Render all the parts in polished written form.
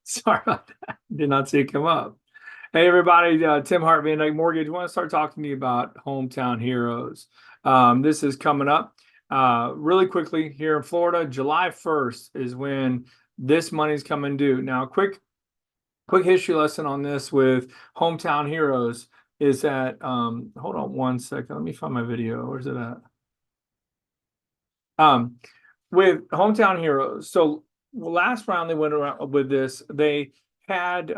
Sorry about that. Did not see it come up. Hey, everybody. Tim Hart, Van Dyke Mortgage. I want to start talking to you about Hometown Heroes. This is coming up really quickly here in Florida. July 1st is when this money's coming due. Now, quick history lesson on this with Hometown Heroes is that, hold on one second. Let me find my video. Where's it at? With Hometown Heroes. So last round they went around with this. They had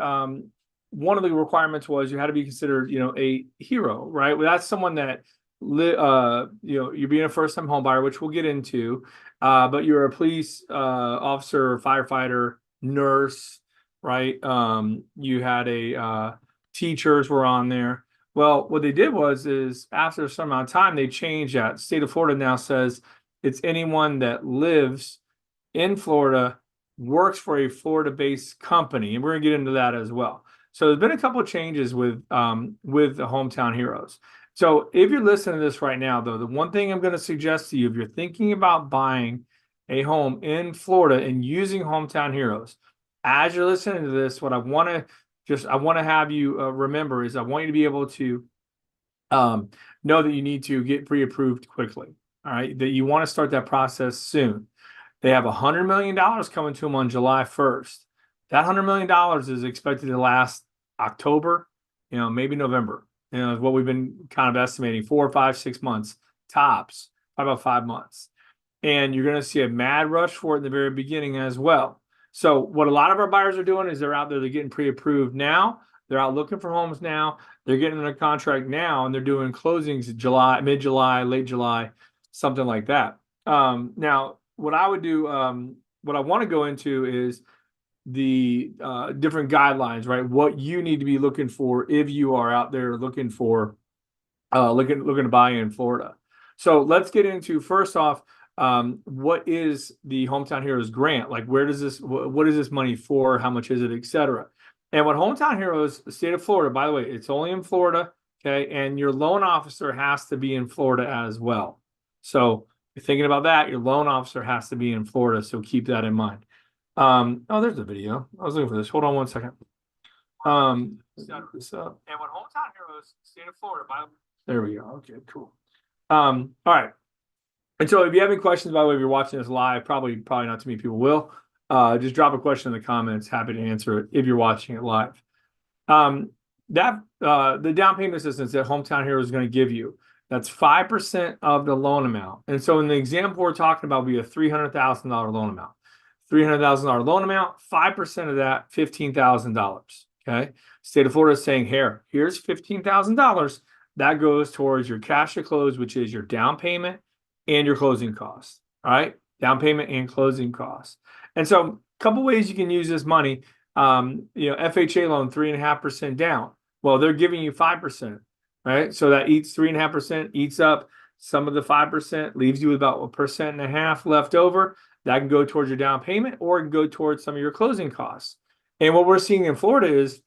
one of the requirements was you had to be considered, a hero, right? Well, that's someone that you're being a first-time home buyer, which we'll get into. But you're a police officer, firefighter, nurse, right? You had teachers were on there. Well, what they did is after a certain amount of time, they changed that. State of Florida now says it's anyone that lives in Florida, works for a Florida-based company, and we're gonna get into that as well. So there's been a couple of changes with the Hometown Heroes. So if you're listening to this right now, though, the one thing I'm going to suggest to you, if you're thinking about buying a home in Florida and using Hometown Heroes, as you're listening to this, what I want to have you remember is I want you to be able to know that you need to get pre-approved quickly. All right, that you want to start that process soon. They have $100 million coming to them on July 1st. That $100 million is expected to last October, maybe November. Is what we've been kind of estimating, 4, 5, 6 months tops, probably about 5 months. And you're going to see a mad rush for it in the very beginning as well. So what a lot of our buyers are doing is they're out there, they're getting pre-approved now. They're out looking for homes now. They're getting in a contract now, and they're doing closings July, mid-July, late July, something like that. Now, what I would do, what I want to go into is the different guidelines, right? What you need to be looking for if you are out there looking for looking to buy in Florida. So let's get into, first off, what is the Hometown Heroes grant? Like, what is this money for? How much is it, etc. And what Hometown Heroes, the state of Florida, by the way, it's only in Florida, okay? And your loan officer has to be in Florida as well. So if you're thinking about that, your loan officer has to be in Florida, so keep that in mind. Oh, there's the video. I was looking for this. Hold on one second. Set this up. And what Hometown Heroes, state of Florida, there we go. Okay, cool. All right. And so if you have any questions, by the way, if you're watching this live, probably not too many people will. Just drop a question in the comments. Happy to answer it if you're watching it live. The down payment assistance that Hometown Heroes is going to give you, that's 5% of the loan amount. And so in the example we're talking about, will be a $300,000 loan amount. $300,000 loan amount, 5% of that, $15,000. Okay. State of Florida is saying, here's $15,000. That goes towards your cash to close, which is your down payment and your closing costs. All right. Down payment and closing costs. And so a couple ways you can use this money. FHA loan, 3.5% down. Well, they're giving you 5%, right? So that eats 3.5%, eats up some of the 5%, leaves you with about 1.5% left over. That can go towards your down payment, or it can go towards some of your closing costs. And what we're seeing in Florida is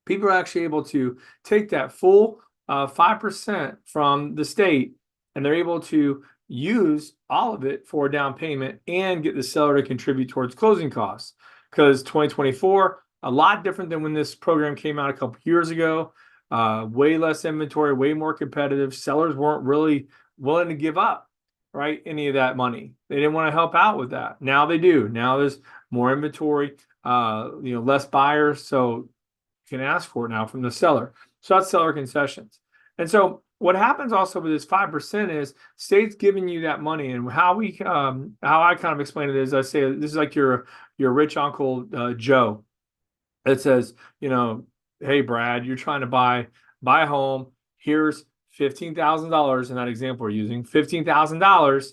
people are actually able to take that full 5% from the state, and they're able to use all of it for down payment and get the seller to contribute towards closing costs. Because 2024, a lot different than when this program came out a couple years ago. Way less inventory, way more competitive. Sellers weren't really willing to give up, right, any of that money. They didn't want to help out with that. Now they do. Now there's more inventory, less buyers, so you can ask for it now from the seller. So that's seller concessions. And so what happens also with this 5% is state's giving you that money. And how I kind of explain it is, I say this is like your rich uncle Joe that says, hey Brad, you're trying to buy a home. Here's $15,000 in that example we're using, $15,000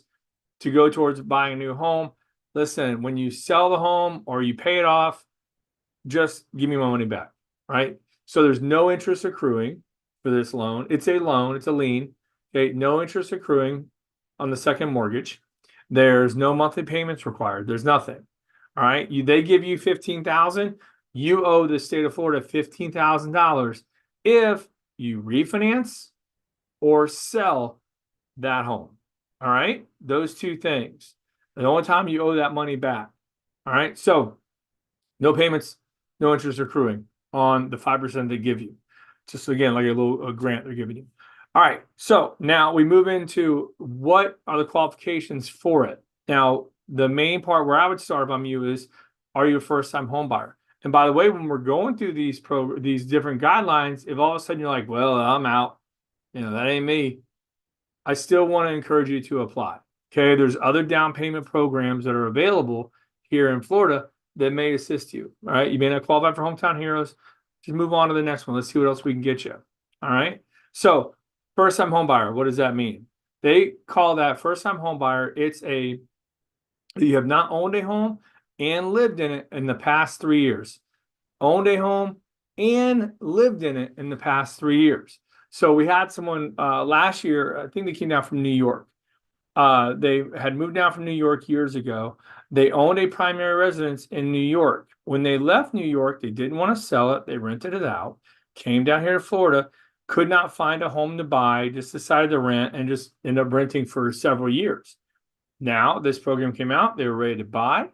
to go towards buying a new home. Listen, when you sell the home or you pay it off, just give me my money back, right? So there's no interest accruing for this loan. It's a loan, it's a lien. Okay, no interest accruing on the second mortgage. There's no monthly payments required. There's nothing. All right. They give you $15,000. You owe the state of Florida $15,000 if you refinance or sell that home. All right. Those two things. The only time you owe that money back. All right. So no payments no interest accruing on the 5% they give you. Just again, like a grant they're giving you. All right, so now we move into what are the qualifications for it. Now, the main part where I would start on you is, are you a first-time home buyer? And by the way, when we're going through these different guidelines, if all of a sudden you're like, well, I'm out, that ain't me, I still want to encourage you to apply. Okay, there's other down payment programs that are available here in Florida that may assist you. All right, you may not qualify for HomeTown Heroes. Just move on to the next one. Let's see what else we can get you. All right, so first-time home buyer, what does that mean? They call that first-time home buyer. You have not owned a home and lived in it in the past 3 years. Owned a home and lived in it in the past 3 years. So we had someone last year, I think they came down from New York. They had moved down from New York years ago. They owned a primary residence in New York. When they left New York, they didn't want to sell it. They rented it out, came down here to Florida, could not find a home to buy, just decided to rent and just ended up renting for several years. Now this program came out, they were ready to buy.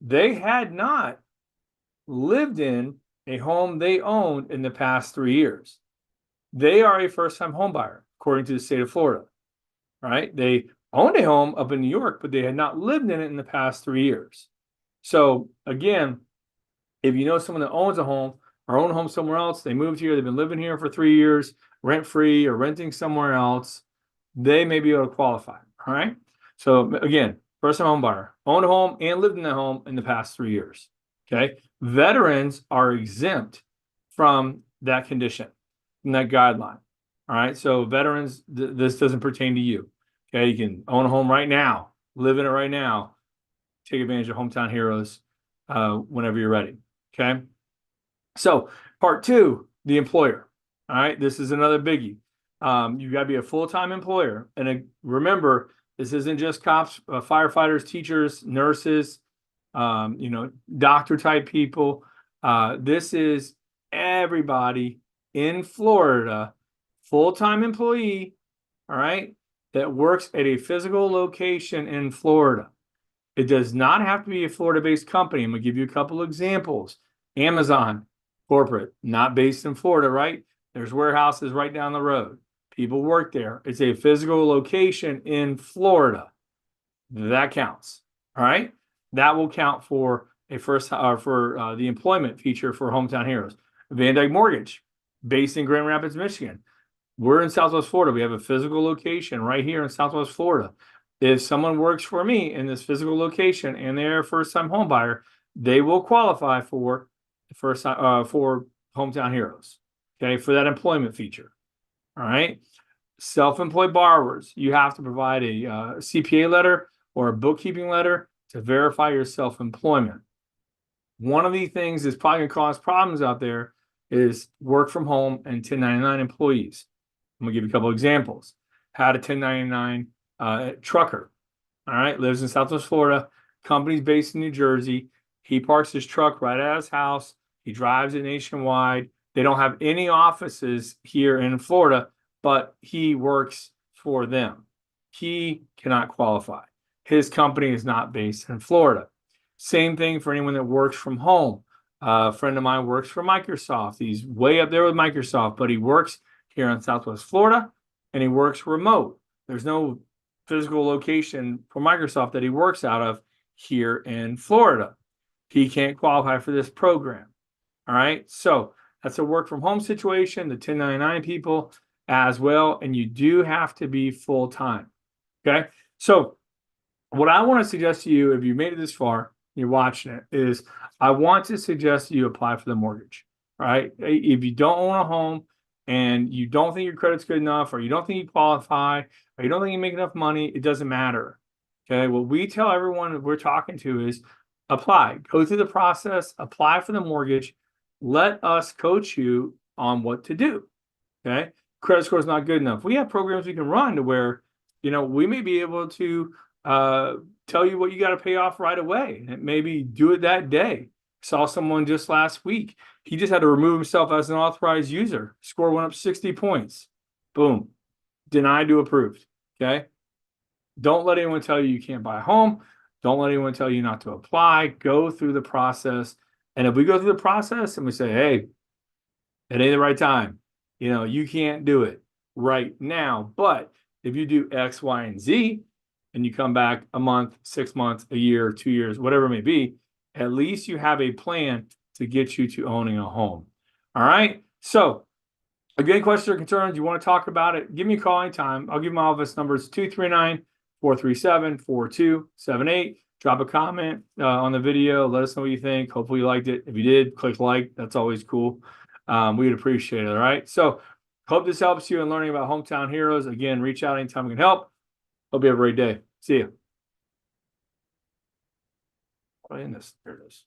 They had not lived in a home they owned in the past 3 years. They are a first-time home buyer, according to the state of Florida, right? They owned a home up in New York, but they had not lived in it in the past 3 years. So again, if you know someone that owns a home or own a home somewhere else, they moved here, they've been living here for 3 years, rent-free or renting somewhere else, they may be able to qualify, all right? So again, first-time home buyer, owned a home and lived in that home in the past 3 years, okay? Veterans are exempt from that condition, from that guideline, all right? So veterans, this doesn't pertain to you, okay? You can own a home right now, live in it right now, take advantage of HomeTown Heroes whenever you're ready, okay? So part two, the employer, all right? This is another biggie. You've got to be a full-time employer. And remember, this isn't just cops, firefighters, teachers, nurses, doctor type people. This is everybody in Florida, full-time employee, all right, that works at a physical location in Florida. It does not have to be a Florida-based company. I'm going to give you a couple examples. Amazon, corporate, not based in Florida, right? There's warehouses right down the road. People work there. It's a physical location in Florida. That counts. All right. That will count for the employment feature for HomeTown Heroes. Van Dyke Mortgage, based in Grand Rapids, Michigan. We're in Southwest Florida. We have a physical location right here in Southwest Florida. If someone works for me in this physical location and they're a first-time home buyer, they will qualify for for HomeTown Heroes. Okay, for that employment feature. All right. Self-employed borrowers, you have to provide a CPA letter or a bookkeeping letter to verify your self-employment. One of the things that's probably going to cause problems out there is work from home and 1099 employees. I'm going to give you a couple examples. Had a 1099 trucker, all right, lives in Southwest Florida, company's based in New Jersey. He parks his truck right at his house. He drives it nationwide. They don't have any offices here in Florida, but he works for them. He cannot qualify. His company is not based in Florida. Same thing for anyone that works from home. A friend of mine works for Microsoft. He's way up there with Microsoft, but he works here in Southwest Florida and he works remote. There's no physical location for Microsoft that he works out of here in Florida. He can't qualify for this program. All right. So that's a work from home situation, the 1099 people as well. And you do have to be full time. Okay. So what I want to suggest to you, if you made it this far, you're watching it, is I want to suggest you apply for the mortgage. All right. If you don't own a home and you don't think your credit's good enough, or you don't think you qualify, or you don't think you make enough money, it doesn't matter. Okay. What we tell everyone that we're talking to is apply, go through the process, apply for the mortgage. Let us coach you on what to do. Okay. Credit score is not good enough. We have programs we can run to where, we may be able to tell you what you got to pay off right away and maybe do it that day. Saw someone just last week. He just had to remove himself as an authorized user. Score went up 60 points. Boom. Denied to approved. Okay. Don't let anyone tell you you can't buy a home. Don't let anyone tell you not to apply. Go through the process. And if we go through the process and we say, hey, it ain't the right time, you can't do it right now. But if you do X, Y, and Z, and you come back a month, 6 months, a year, 2 years, whatever it may be, at least you have a plan to get you to owning a home. All right. So if you have any questions or concerns, you want to talk about it, give me a call anytime. I'll give my office numbers 239-437-4278. Drop a comment on the video. Let us know what you think. Hopefully you liked it. If you did, click like. That's always cool. We'd appreciate it. All right. So hope this helps you in learning about Hometown Heroes. Again, reach out anytime we can help. Hope you have a great day. See you. There it is.